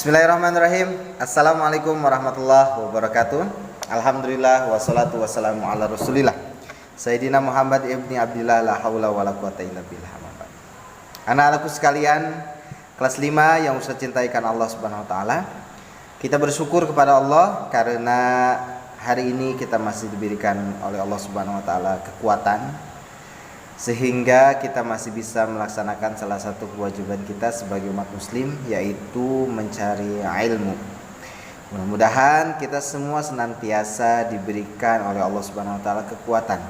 Bismillahirrahmanirrahim. Assalamualaikum warahmatullahi wabarakatuh. Alhamdulillah wassalatu wassalamu ala rasulillah Sayyidina Muhammad ibni Abdillah la haula wala quwata illa billah. Anak-anakku sekalian, kelas 5 yang Ustaz cintaikan Allah Subhanahu wa taala. Kita bersyukur kepada Allah karena hari ini kita masih diberikan oleh Allah Subhanahu wa taala kekuatan sehingga kita masih bisa melaksanakan salah satu kewajiban kita sebagai umat muslim, yaitu mencari ilmu. Mudah-mudahan kita semua senantiasa diberikan oleh Allah Subhanahu wa taala kekuatan,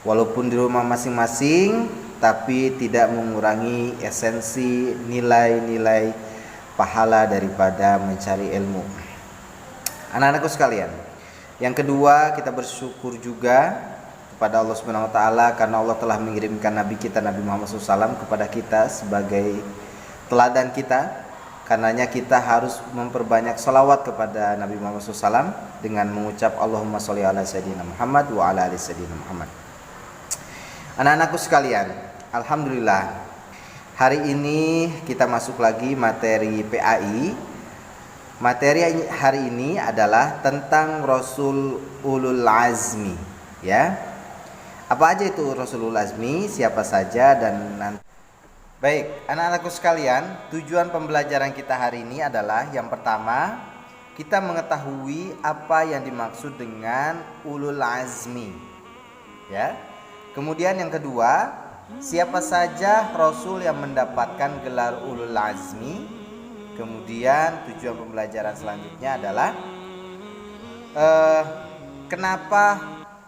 walaupun di rumah masing-masing, tapi tidak mengurangi esensi nilai-nilai pahala daripada mencari ilmu. Anak-anakku sekalian, yang kedua, kita bersyukur juga kepada Allah Subhanahu wa taala karena Allah telah mengirimkan nabi kita Nabi Muhammad SAW kepada kita sebagai teladan kita. Karenanya kita harus memperbanyak salawat kepada Nabi Muhammad SAW dengan mengucap Allahumma sholli ala sayyidina Muhammad wa ala ali sayyidina Muhammad. Anak-anakku sekalian, alhamdulillah hari ini kita masuk lagi materi PAI. Materi hari ini adalah tentang Rasul Ulul Azmi, ya. Apa aja itu Rasulul Azmi, siapa saja, dan nanti. Baik, anak-anakku sekalian, tujuan pembelajaran kita hari ini adalah yang pertama, kita mengetahui apa yang dimaksud dengan Ulul Azmi, ya. Kemudian yang kedua, siapa saja Rasul yang mendapatkan gelar Ulul Azmi. Kemudian tujuan pembelajaran selanjutnya adalah kenapa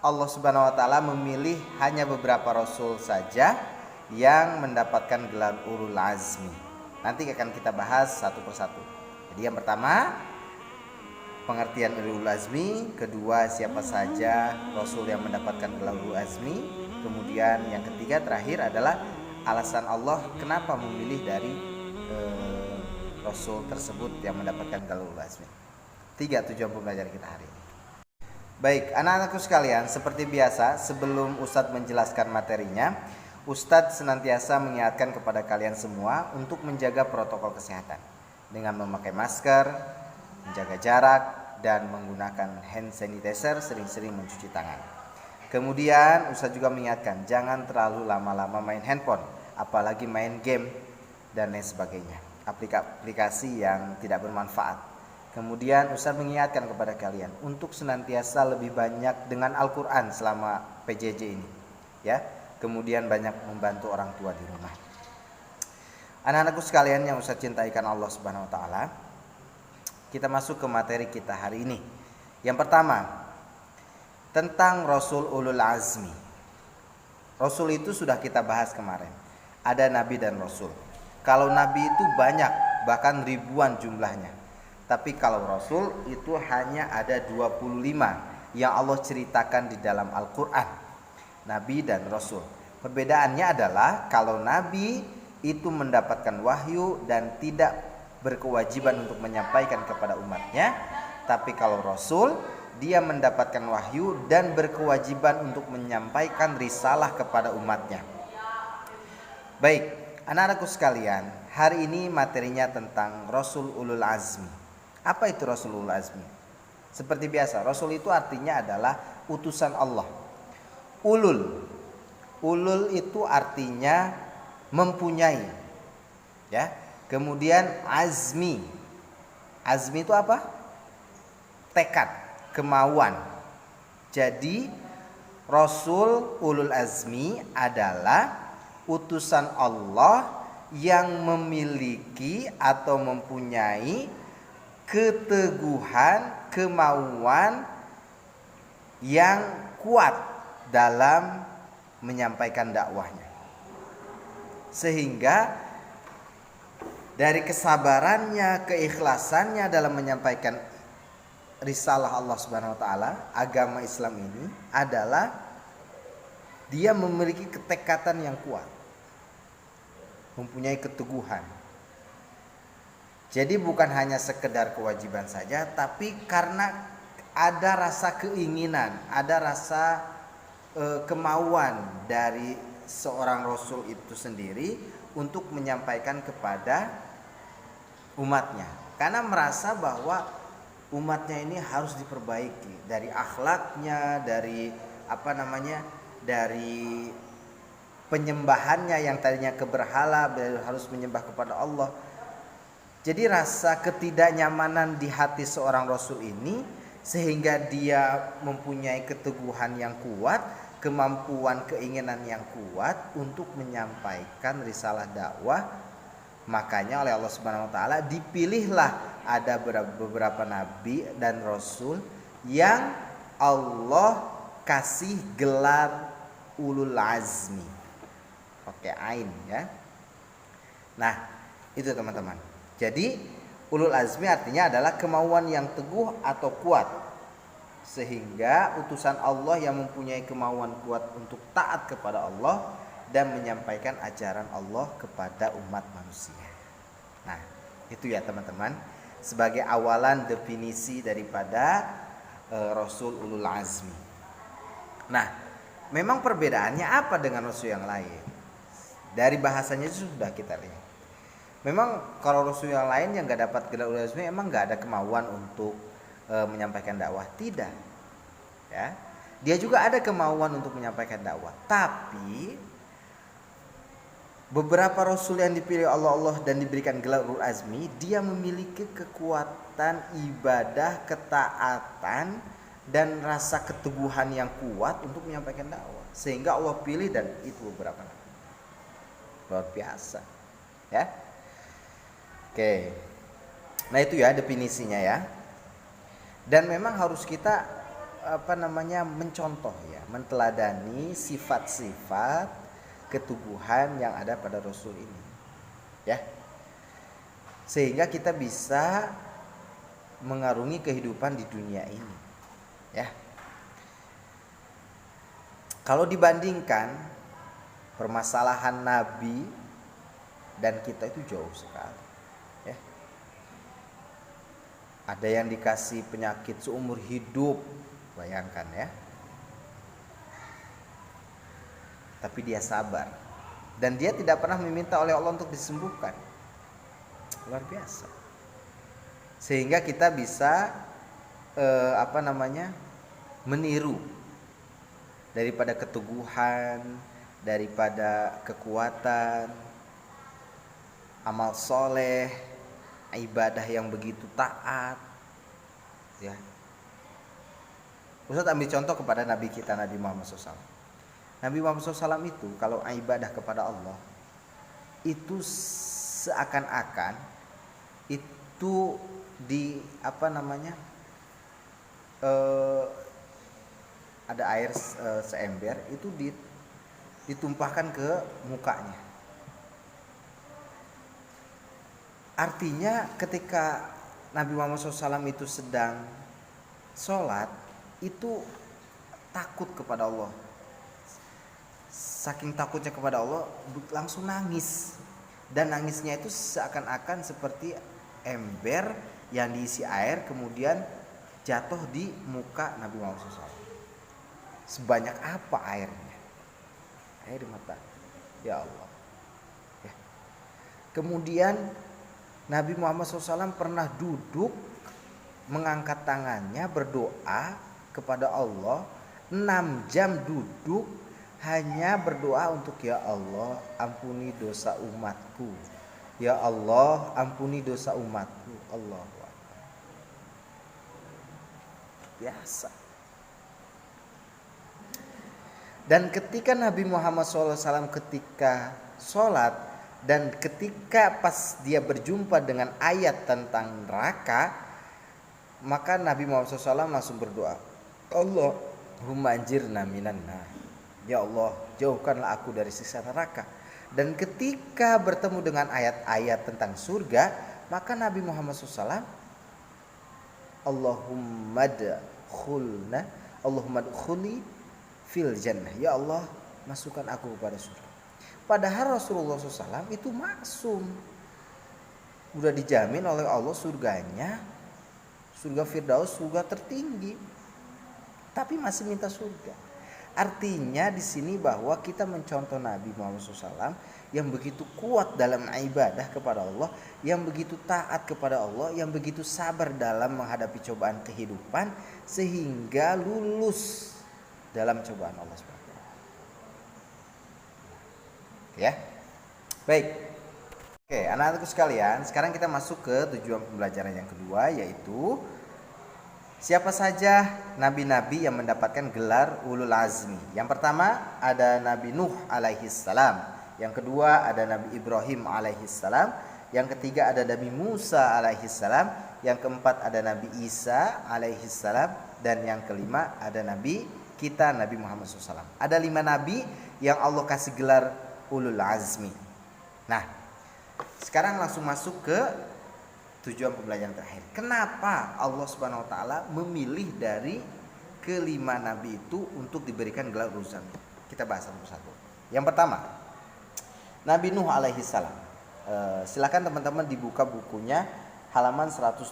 Allah Subhanahu wa taala memilih hanya beberapa rasul saja yang mendapatkan gelar Ulul Azmi. Nanti akan kita bahas satu persatu. Jadi yang pertama, pengertian Ulul Azmi. Kedua, siapa saja rasul yang mendapatkan gelar Ulul Azmi. Kemudian yang ketiga terakhir adalah alasan Allah kenapa memilih dari rasul tersebut yang mendapatkan gelar Ulul Azmi. 3 tujuan pembelajaran kita hari ini. Baik, anak-anakku sekalian, seperti biasa sebelum Ustadz menjelaskan materinya, Ustadz senantiasa mengingatkan kepada kalian semua untuk menjaga protokol kesehatan dengan memakai masker, menjaga jarak, dan menggunakan hand sanitizer, sering-sering mencuci tangan. Kemudian Ustadz juga mengingatkan jangan terlalu lama-lama main handphone, apalagi main game dan lain sebagainya, aplikasi yang tidak bermanfaat. Kemudian Ustaz mengingatkan kepada kalian untuk senantiasa lebih banyak dengan Al-Quran selama PJJ ini, ya. Kemudian banyak membantu orang tua di rumah. Anak-anakku sekalian yang Ustaz cintaikan Allah Subhanahu wa taala, kita masuk ke materi kita hari ini. Yang pertama, tentang Rasul Ulul Azmi. Rasul itu sudah kita bahas kemarin. Ada nabi dan rasul. Kalau nabi itu banyak, bahkan ribuan jumlahnya. Tapi kalau Rasul itu hanya ada 25 yang Allah ceritakan di dalam Al-Quran. Nabi dan Rasul. Perbedaannya adalah kalau Nabi itu mendapatkan wahyu dan tidak berkewajiban untuk menyampaikan kepada umatnya. Tapi kalau Rasul, dia mendapatkan wahyu dan berkewajiban untuk menyampaikan risalah kepada umatnya. Baik, anak-anakku sekalian, hari ini materinya tentang Rasul Ulul Azmi. Apa itu Rasulul Azmi? Seperti biasa, Rasul itu artinya adalah utusan Allah. Ulul itu artinya mempunyai, ya. Kemudian azmi. Azmi itu apa? Tekad, kemauan. Jadi Rasul Ulul Azmi adalah utusan Allah yang memiliki atau mempunyai keteguhan, kemauan yang kuat dalam menyampaikan dakwahnya. Sehingga dari kesabarannya, keikhlasannya dalam menyampaikan risalah Allah Subhanahu wa taala, agama Islam ini adalah dia memiliki ketekatan yang kuat. Mempunyai keteguhan. Jadi bukan hanya sekedar kewajiban saja, tapi karena ada rasa keinginan, ada rasa kemauan dari seorang Rasul itu sendiri untuk menyampaikan kepada umatnya. karena merasa bahwa umatnya ini harus diperbaiki dari akhlaknya, dari dari penyembahannya yang tadinya ke berhala harus menyembah kepada Allah. Jadi rasa ketidaknyamanan di hati seorang rasul ini sehingga dia mempunyai keteguhan yang kuat, kemampuan, keinginan yang kuat untuk menyampaikan risalah dakwah. Makanya oleh Allah Subhanahu wa taala dipilihlah ada beberapa nabi dan rasul yang Allah kasih gelar ulul azmi. Pakai ain ya. Nah, itu teman-teman. Jadi ulul azmi artinya adalah kemauan yang teguh atau kuat. Sehingga utusan Allah yang mempunyai kemauan kuat untuk taat kepada Allah dan menyampaikan ajaran Allah kepada umat manusia. Nah, itu ya teman-teman, sebagai awalan definisi daripada Rasul Ulul Azmi. Nah, memang perbedaannya apa dengan Rasul yang lain? Dari bahasanya sudah kita lihat. Memang kalau Rasul yang lain yang gak dapat gelar Ulul Azmi emang gak ada kemauan untuk menyampaikan dakwah, tidak. Ya, dia juga ada kemauan untuk menyampaikan dakwah, tapi beberapa rasul yang dipilih Allah dan diberikan gelar Ulul Azmi, dia memiliki kekuatan ibadah, ketaatan dan rasa keteguhan yang kuat untuk menyampaikan dakwah, sehingga Allah pilih dan itu beberapa nabi. Luar biasa, ya. Oke. Nah, itu ya definisinya ya. Dan memang harus kita mencontoh ya, menteladani sifat-sifat ketuguhan yang ada pada Rasul ini, ya, sehingga kita bisa mengarungi kehidupan di dunia ini, ya. Kalau dibandingkan permasalahan Nabi dan kita itu jauh sekali, ya. Ada yang dikasih penyakit seumur hidup, bayangkan ya. Tapi dia sabar dan dia tidak pernah meminta oleh Allah untuk disembuhkan. Luar biasa. Sehingga kita bisa meniru daripada keteguhan, daripada kekuatan, amal soleh, ibadah yang begitu taat, ya. Ustaz ambil contoh kepada Nabi kita, Nabi Muhammad SAW. Nabi Muhammad SAW itu kalau ibadah kepada Allah itu seakan-akan itu ada air seember itu ditumpahkan ke mukanya. Artinya ketika Nabi Muhammad SAW itu sedang sholat itu takut kepada Allah. Saking takutnya kepada Allah langsung nangis. Dan nangisnya itu seakan-akan seperti ember yang diisi air kemudian jatuh di muka Nabi Muhammad SAW. Sebanyak apa airnya? Air mata. Ya Allah, ya. Kemudian Nabi Muhammad SAW pernah duduk mengangkat tangannya berdoa kepada Allah 6 jam duduk hanya berdoa untuk ya Allah ampuni dosa umatku, ya Allah ampuni dosa umatku. Allahu Akbar. Biasa. Dan ketika Nabi Muhammad SAW ketika sholat dan ketika pas dia berjumpa dengan ayat tentang neraka, maka Nabi Muhammad SAW langsung berdoa, Allahumma anjirna minan nar. Ya Allah, jauhkanlah aku dari siksa neraka. Dan ketika bertemu dengan ayat-ayat tentang surga, maka Nabi Muhammad SAW, Allahumma dkhulni fil jannah. Ya Allah, masukkan aku kepada surga. Padahal Rasulullah SAW itu maksum, udah dijamin oleh Allah surganya, surga Firdaus, surga tertinggi, tapi masih minta surga. Artinya di sini bahwa kita mencontoh Nabi Muhammad SAW yang begitu kuat dalam ibadah kepada Allah, yang begitu taat kepada Allah, yang begitu sabar dalam menghadapi cobaan kehidupan sehingga lulus dalam cobaan Allah SWT. Ya, baik. Oke, anak-anakku sekalian, sekarang kita masuk ke tujuan pembelajaran yang kedua, yaitu siapa saja nabi-nabi yang mendapatkan gelar ulul azmi. Yang pertama ada Nabi Nuh alaihi salam, yang kedua ada Nabi Ibrahim alaihi salam, yang ketiga ada Nabi Musa alaihi salam, yang keempat ada Nabi Isa alaihi salam, dan yang kelima ada Nabi kita Nabi Muhammad SAW. Ada 5 nabi yang Allah kasih gelar ulul azmi. Nah, sekarang langsung masuk ke tujuan pembelajaran terakhir. Kenapa Allah Subhanahu wa taala memilih dari kelima nabi itu untuk diberikan gelar ulul azmi? Kita bahas satu persatu. Yang pertama, Nabi Nuh alaihi salam. Silakan teman-teman dibuka bukunya halaman 102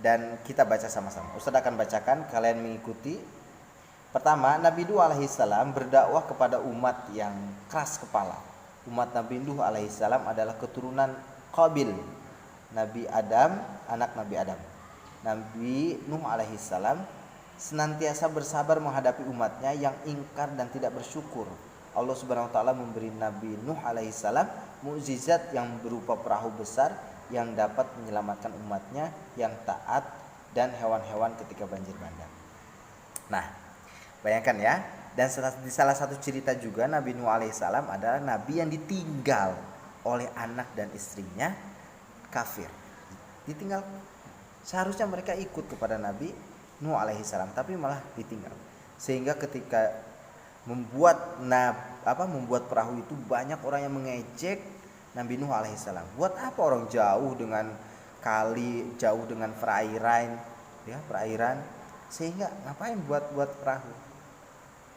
dan kita baca sama-sama. Ustaz akan bacakan, kalian mengikuti. Pertama, Nabi Nuh alaihi salam berdakwah kepada umat yang keras kepala. Umat Nabi Nuh alaihi salam adalah keturunan Qabil, Nabi Adam, anak Nabi Adam. Nabi Nuh alaihi salam senantiasa bersabar menghadapi umatnya yang ingkar dan tidak bersyukur. Allah Subhanahu wa taala memberi Nabi Nuh alaihi salam mukjizat yang berupa perahu besar yang dapat menyelamatkan umatnya yang taat dan hewan-hewan ketika banjir bandang. Nah, bayangkan ya. Dan di salah satu cerita juga Nabi Nuh alaihissalam adalah nabi yang ditinggal oleh anak dan istrinya kafir. Ditinggal. Seharusnya mereka ikut kepada Nabi Nuh alaihissalam, tapi malah ditinggal. Sehingga ketika membuat perahu itu banyak orang yang mengejek Nabi Nuh alaihissalam. Buat apa orang jauh dengan kali, jauh dengan perairan, sehingga ngapain buat perahu?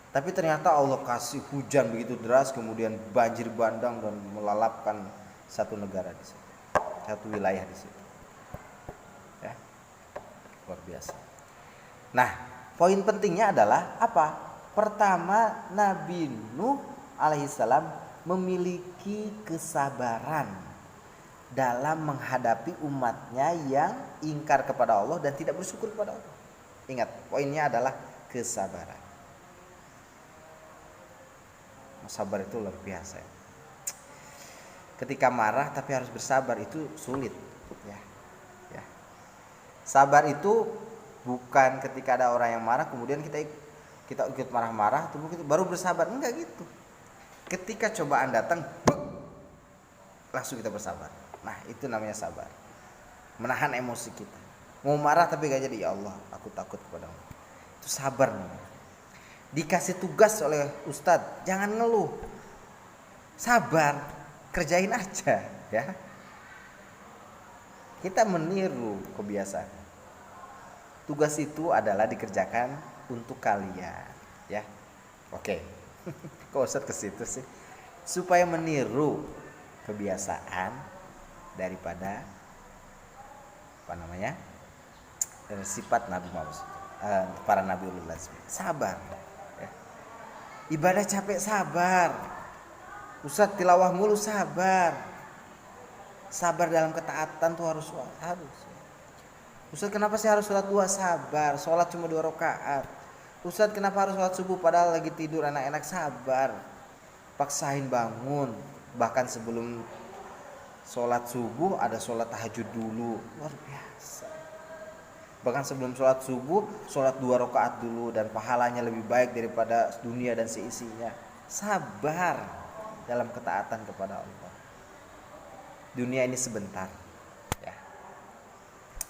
Tapi ternyata Allah kasih hujan begitu deras, kemudian banjir bandang dan melalapkan satu negara di situ, satu wilayah di situ. Ya, luar biasa. Nah, poin pentingnya adalah apa? Pertama, Nabi Nuh alaihissalam memiliki kesabaran dalam menghadapi umatnya yang ingkar kepada Allah dan tidak bersyukur kepada Allah. Ingat, poinnya adalah kesabaran. Sabar itu luar biasa. Ketika marah tapi harus bersabar itu sulit, ya. Sabar itu bukan ketika ada orang yang marah kemudian kita ikut marah-marah baru bersabar, enggak gitu. Ketika cobaan datang, langsung kita bersabar. Nah, itu namanya sabar. Menahan emosi kita. Mau marah tapi gak jadi, ya Allah, aku takut kepadamu. Itu sabar namanya. Dikasih tugas oleh ustadz, jangan ngeluh, sabar, kerjain aja, ya. Kita meniru kebiasaan. Tugas itu adalah dikerjakan untuk kalian, ya. Oke. Kok ustadz ke situ sih? Supaya meniru kebiasaan daripada sifat Nabi Muhammad, para nabi ulul azmi. Sabar. Ibadah capek, sabar. Ustaz tilawah mulu, sabar. Sabar dalam ketaatan tuh harus. Ustaz kenapa sih harus sholat 2? Sabar. Sholat cuma 2 rakaat. Ustaz kenapa harus sholat subuh padahal lagi tidur anak-anak? Sabar. Paksain bangun. Bahkan sebelum sholat subuh ada sholat tahajud dulu. Luar biasa. Bahkan sebelum sholat subuh, sholat 2 rakaat dulu dan pahalanya lebih baik daripada dunia dan seisinya. Sabar dalam ketaatan kepada Allah. Dunia ini sebentar, ya.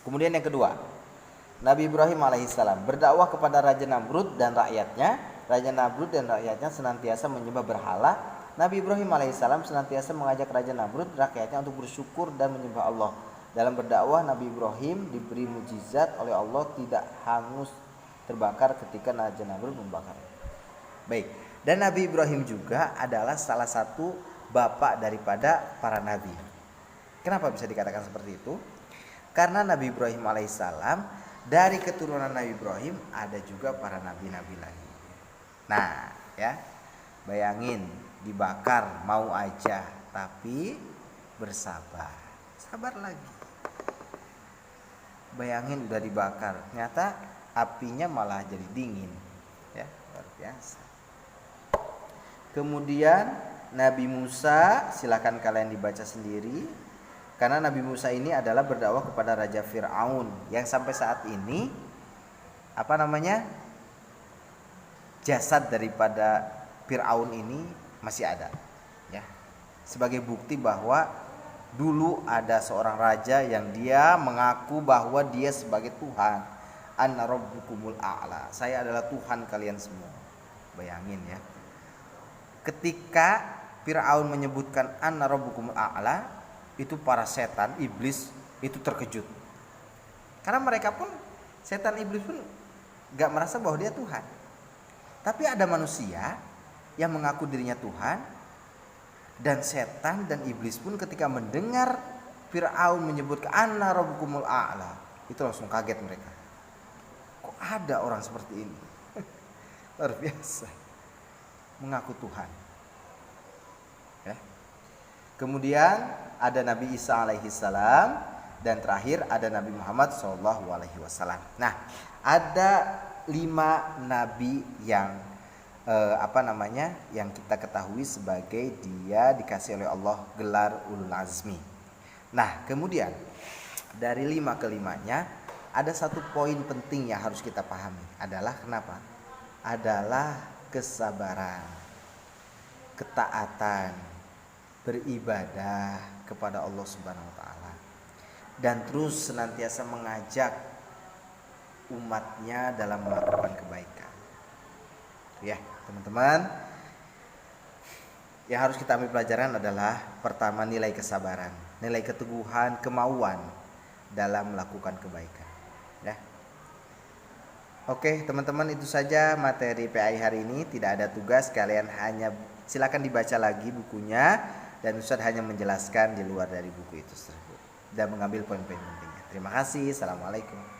Kemudian yang kedua, Nabi Ibrahim alaihissalam berdakwah kepada Raja Namrud dan rakyatnya. Raja Namrud dan rakyatnya senantiasa menyembah berhala. Nabi Ibrahim alaihissalam senantiasa mengajak Raja Namrud rakyatnya untuk bersyukur dan menyembah Allah. Dalam berdakwah, Nabi Ibrahim diberi mukjizat oleh Allah, tidak hangus terbakar ketika Raja Namrud membakarnya. Baik, dan Nabi Ibrahim juga adalah salah satu bapak daripada para nabi. Kenapa bisa dikatakan seperti itu? Karena Nabi Ibrahim alaihissalam, dari keturunan Nabi Ibrahim ada juga para nabi-nabi lain. Nah, ya. Bayangin dibakar mau aja, tapi bersabar. Sabar lagi. Bayangin udah dibakar, ternyata apinya malah jadi dingin. Ya, luar biasa. Kemudian Nabi Musa, silakan kalian dibaca sendiri. Karena Nabi Musa ini adalah berdakwah kepada Raja Fir'aun yang sampai saat ini jasad daripada Fir'aun ini masih ada, ya. Sebagai bukti bahwa dulu ada seorang raja yang dia mengaku bahwa dia sebagai Tuhan. Ana rabbukumul a'la. Saya adalah Tuhan kalian semua. Bayangin ya. Ketika Fir'aun menyebutkan ana rabbukumul a'la, itu para setan, iblis itu terkejut. Karena mereka pun, setan iblis pun gak merasa bahwa dia Tuhan. Tapi ada manusia yang mengaku dirinya Tuhan, dan setan dan iblis pun ketika mendengar Fir'aun menyebut ana rabbukumul a'la, itu langsung kaget mereka. Kok ada orang seperti ini? Luar biasa. Mengaku Tuhan. Ya. Kemudian ada Nabi Isa alaihi salam, dan terakhir ada Nabi Muhammad sallallahu alaihi wasallam. Nah, ada 5 nabi yang yang kita ketahui sebagai dia dikasih oleh Allah gelar ulul azmi. Nah, kemudian dari 5 ke 5-nya ada satu poin penting yang harus kita pahami, adalah kenapa? Adalah kesabaran, ketaatan, beribadah kepada Allah Subhanahu wa taala, dan terus senantiasa mengajak umatnya dalam melakukan kebaikan. Ya, teman-teman, yang harus kita ambil pelajaran adalah pertama, nilai kesabaran, nilai keteguhan, kemauan dalam melakukan kebaikan. Ya. Oke, teman-teman, itu saja materi PAI hari ini. Tidak ada tugas, kalian hanya silakan dibaca lagi bukunya, dan Ustaz hanya menjelaskan di luar dari buku itu tersebut dan mengambil poin-poin pentingnya. Terima kasih. Assalamualaikum.